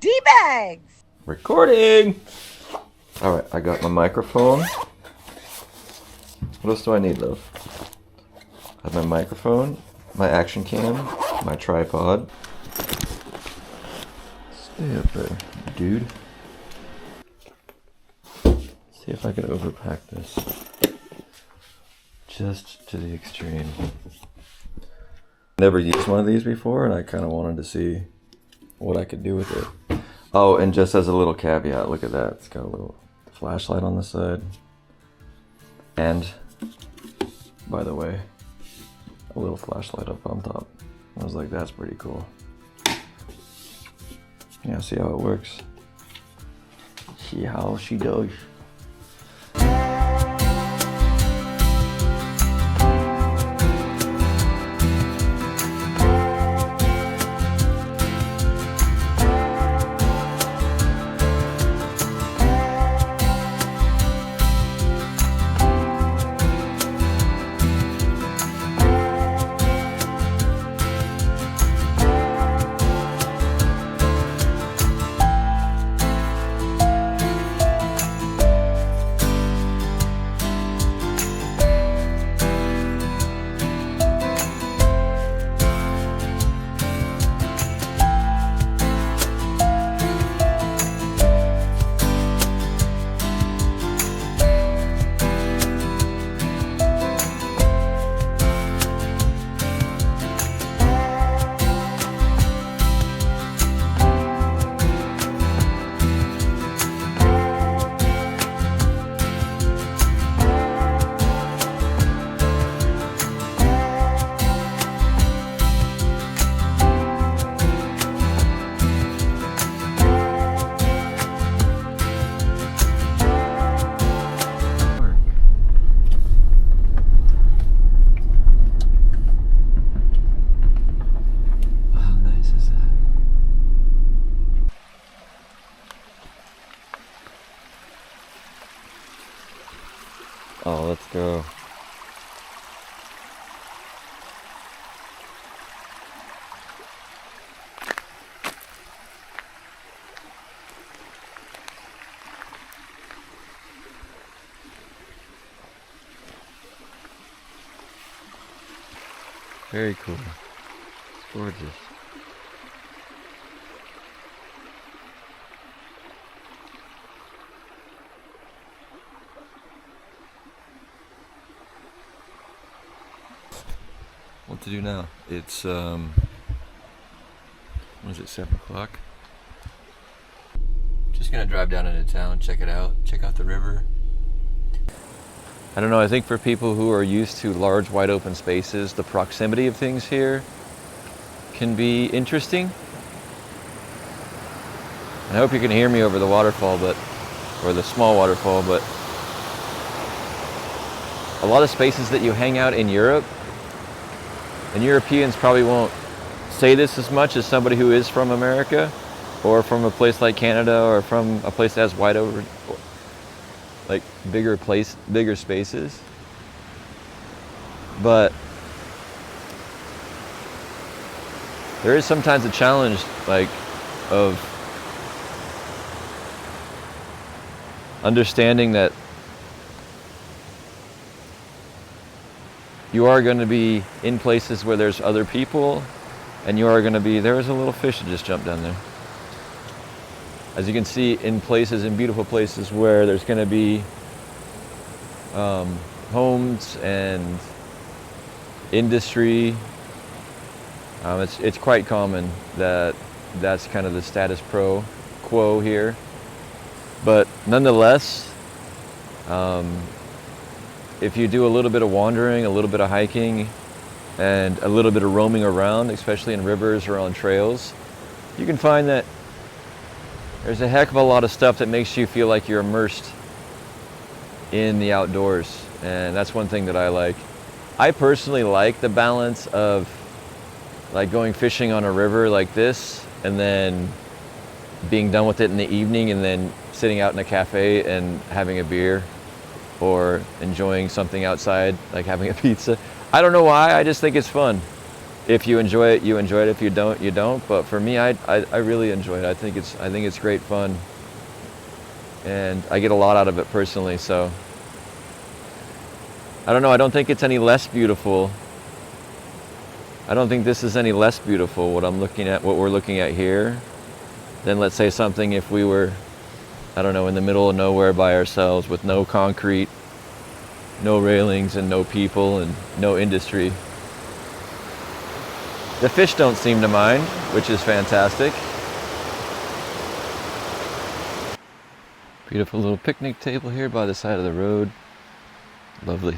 D-bags! Recording! Alright, I got my microphone. What else do I need, love? I have my microphone, my action cam, my tripod. Stay up there, dude. See if I can overpack this. Just to the extreme. Never used one of these before, and I kind of wanted to see what I could do with it. Oh, and just as a little caveat, look at that. It's got a little flashlight on the side. And, by the way, a little flashlight up on top. I was like, that's pretty cool. Yeah, see how it works. See how she does. Oh, let's go. Very cool. It's gorgeous. What to do now? It's what is it, 7 o'clock? Just gonna drive down into town, check it out, check out the river. I don't know, I think for people who are used to large wide open spaces, the proximity of things here can be interesting. I hope you can hear me over the waterfall, or the small waterfall, but a lot of spaces that you hang out in Europe, and Europeans probably won't say this as much as somebody who is from America or from a place like Canada or from a place that has wide open, like bigger spaces. But there is sometimes a challenge of understanding that you are going to be in places where there's other people, and you are going to be, there's a little fish that just jumped down there. As you can see, in beautiful places where there's going to be homes and industry, it's quite common that that's kind of the status quo here. But nonetheless, if you do a little bit of wandering, a little bit of hiking, and a little bit of roaming around, especially in rivers or on trails, you can find that there's a heck of a lot of stuff that makes you feel like you're immersed in the outdoors. And that's one thing that I like. I personally like the balance of like going fishing on a river like this, and then being done with it in the evening, and then sitting out in a cafe and having a beer, or enjoying something outside, like having a pizza. I don't know why, I just think it's fun. If you enjoy it, you enjoy it. If you don't, you don't. But for me, I really enjoy it. I think it's great fun, and I get a lot out of it personally. So I don't know. I don't think it's any less beautiful. I don't think this is any less beautiful. What we're looking at here, than let's say something if we were, I don't know, in the middle of nowhere by ourselves with no concrete, no railings, and no people, and no industry. The fish don't seem to mind, which is fantastic. Beautiful little picnic table here by the side of the road. Lovely.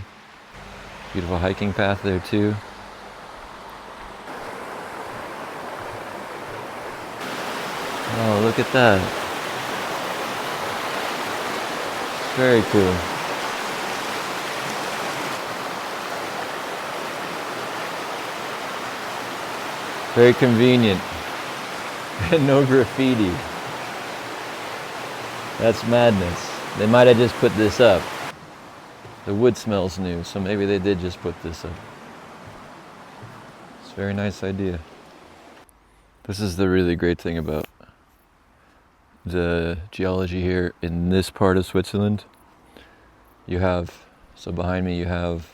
Beautiful hiking path there too. Oh, look at that. Very cool. Very convenient. And no graffiti. That's madness. They might have just put this up. The wood smells new, so maybe they did just put this up. It's a very nice idea. This is the really great thing about the geology here in this part of Switzerland. So behind me you have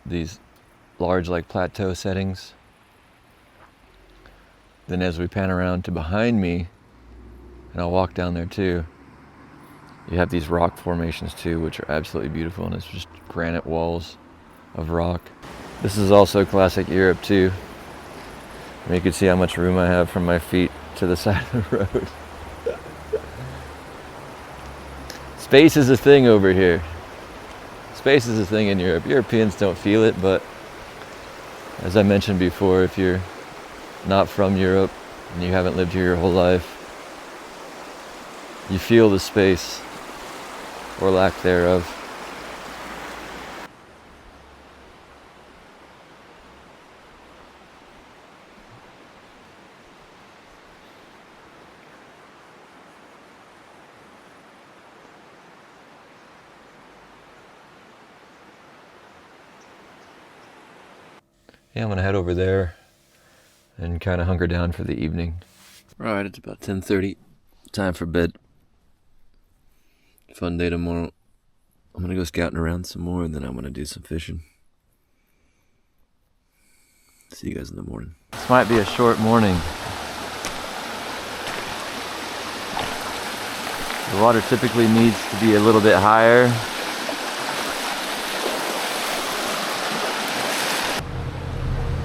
these large like plateau settings. Then as we pan around to behind me, and I'll walk down there too, you have these rock formations too, which are absolutely beautiful, and it's just granite walls of rock. This is also classic Europe too. I mean, you can see how much room I have from my feet to the side of the road. Space is a thing over here. Space is a thing in Europe. Europeans don't feel it, but as I mentioned before, if you're not from Europe and you haven't lived here your whole life, you feel the space or lack thereof. Yeah, I'm gonna head over there and kind of hunker down for the evening. Right, it's about 10:30. Time for bed. Fun day tomorrow. I'm gonna go scouting around some more, and then I'm gonna do some fishing. See you guys in the morning. This might be a short morning. The water typically needs to be a little bit higher.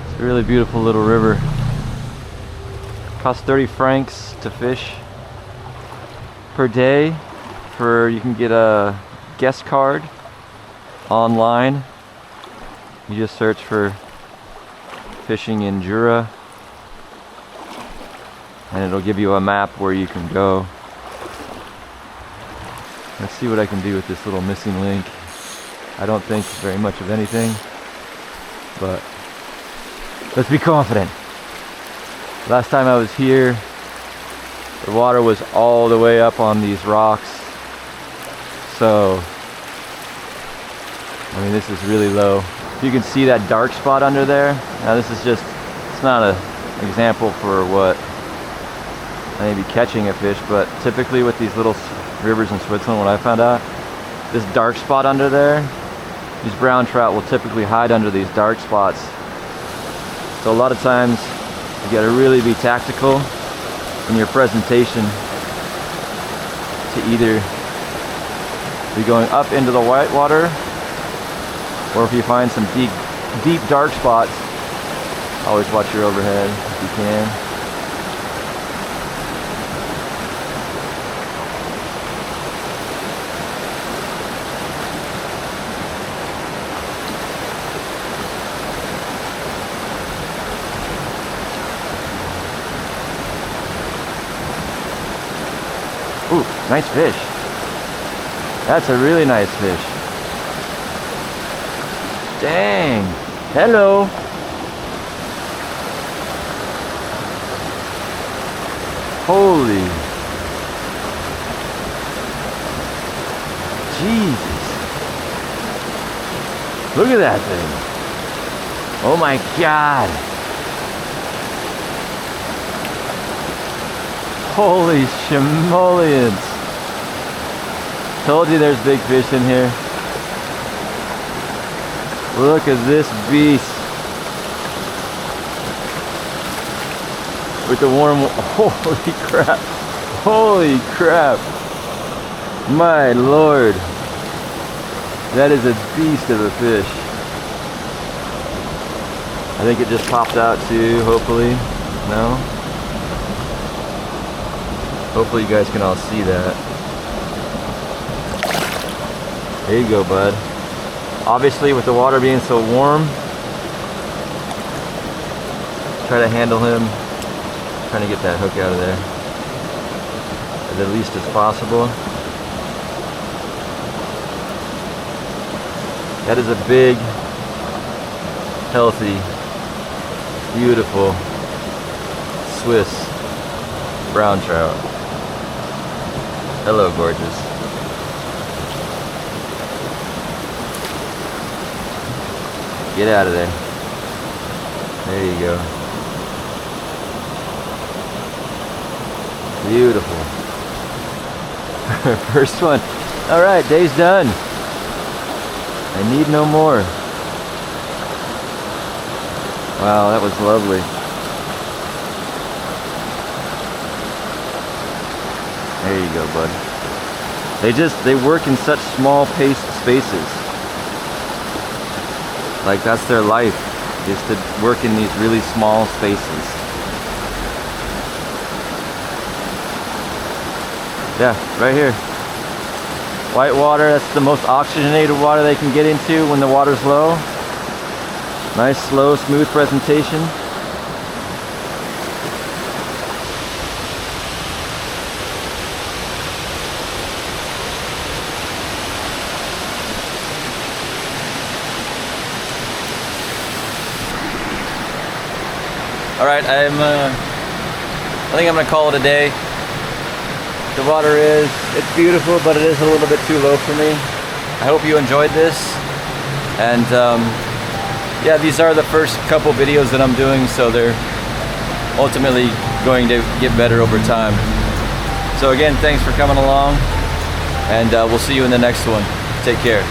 It's a really beautiful little river. Costs 30 francs to fish per day. You can get a guest card online. You just search for fishing in Jura, and it'll give you a map where you can go. Let's see what I can do with this little missing link. I don't think very much of anything, but let's be confident. Last time I was here, the water was all the way up on these rocks. So, I mean, this is really low. You can see that dark spot under there. Now this is just, it's not an example for what I may be catching a fish, but typically with these little rivers in Switzerland, what I found out, this dark spot under there, these brown trout will typically hide under these dark spots. So a lot of times, you gotta really be tactical in your presentation to either be going up into the white water, or if you find some deep dark spots, always watch your overhead if you can. Ooh, nice fish. That's a really nice fish. Dang. Hello. Holy. Jesus. Look at that thing. Oh my God. Holy shimolians. Told you there's big fish in here. Look at this beast. With the warm, holy crap. Holy crap. My Lord. That is a beast of a fish. I think it just popped out too, hopefully. No? Hopefully you guys can all see that. There you go, bud. Obviously with the water being so warm, try to handle him, trying to get that hook out of there as at least as possible. That is a big, healthy, beautiful Swiss brown trout. Hello, gorgeous. Get out of there. There you go. Beautiful. First one. All right, day's done. I need no more. Wow, that was lovely. There you go, bud. They work in such small paced spaces. Like that's their life, is to work in these really small spaces. Yeah, right here. White water, that's the most oxygenated water they can get into when the water's low. Nice, slow, smooth presentation. All right, I think I'm gonna call it a day. The water it's beautiful, but it is a little bit too low for me. I hope you enjoyed this. And yeah, these are the first couple videos that I'm doing, so they're ultimately going to get better over time. So again, thanks for coming along, and we'll see you in the next one. Take care.